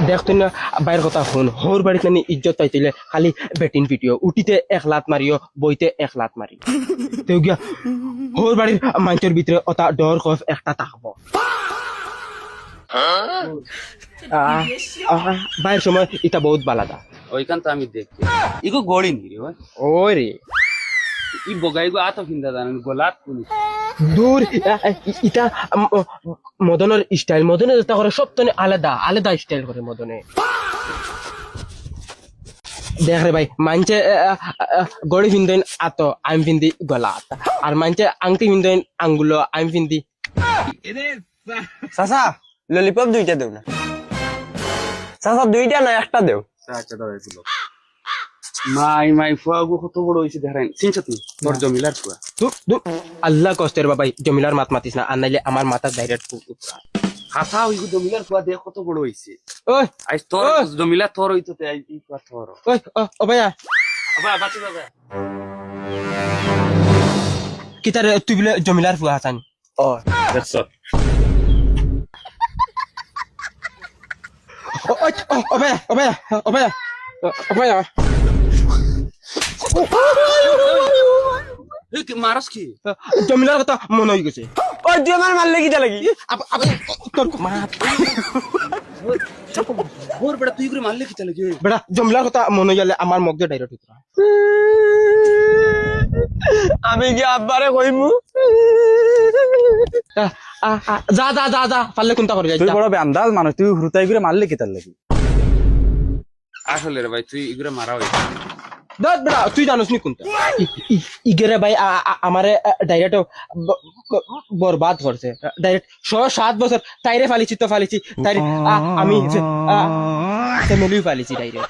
দেখ তুই না বাইরের কথা শুন, হোর বাড়িতে নানি ইজ্জত পাইছিলে খালি বেটিন পিটিও, উঠিতে 1 লাত মারিও, বইতে 1 লাত মারি তেও গিয়া হোর বাড়ির মানুষের ভিতরে অতা ডর খফ একটা থাকবো। বাইরের সময় এটা বহুত বালাদা। ওইখান তো আমি দেখছি ইগো গড়ি নি রে ভাই ওই রে ই বগাইগো আতো কিন্দা জানেন গোলাত কোনি দূর ইটা মদনের স্টাইল, মদনে যেটা করে সব তো আলাদা আলাদা স্টাইল করে মদনে। দেখ রে ভাই, মানছে গড়ি ফিন্দেন আতো, আমি ফিন্দি গলাত, আর মানছে আংটি ফিন্দেন আঙ্গুলো, আমি ফিন্দি। চাচা ললিপপ 2টা দেও না। চাচা 2টা না 1টা দেও। আচ্ছা দাও এগুলো মাই ফুয়াগো কত বড় হইছে দেখেন চিনছ তুই তোর জমিলার ফুয়া আল্লাহ কষ্টের বাবাই, জমিলার মাত মাতিস না, আর নাইলে আমার মাথা ডাইরেক্ট। হাসা ওই জমিলার ফুয়া দেখ কত বড় হইছে। ওই আজ তোর জমিলা তোর হইতো তে আই ই ফুয়া তোর ওই ও ভাইয়া বাবা বাতি বাবা কি তার তুই বলে জমিলার ফুয়া হাসান? ও দেখছ ও ভাইয়া ও ভাইয়া ও ভাইয়া ও ভাইয়া এই কি মারস কি জমিলার কথা মনে হয়ে গেছে। ওই তুই আমার মারলে কিটা লাগি? তোর মা ওর বড় তুই করে মারলে কি চলে কি বেটা জমিলার কথা মনে গেলে আমার মগ দিয়ে ডাইরেক্ট উতরা। আমি কি আব্বারে কইমু? যা যা যা যা পারলে কোনটা করে যাই। তুই বড় বেআন্দাজ মানুষ, তুই হুরুতাই করে মারলি কি তার লাগি? আসলে রে ভাই তুই ইগুরে মারা হইছে দেখ বেটা তুই জানোস নি কোনটা ইগেরে ভাই আমারে ডাইরেক্ট বরবাদ করছে ডাইরেক্ট 6-7 বছর তাইরে ফালিছি তো ফালিছি তাইরে আমি ফ্যামিলি ফালিছি ডাইরেক্ট।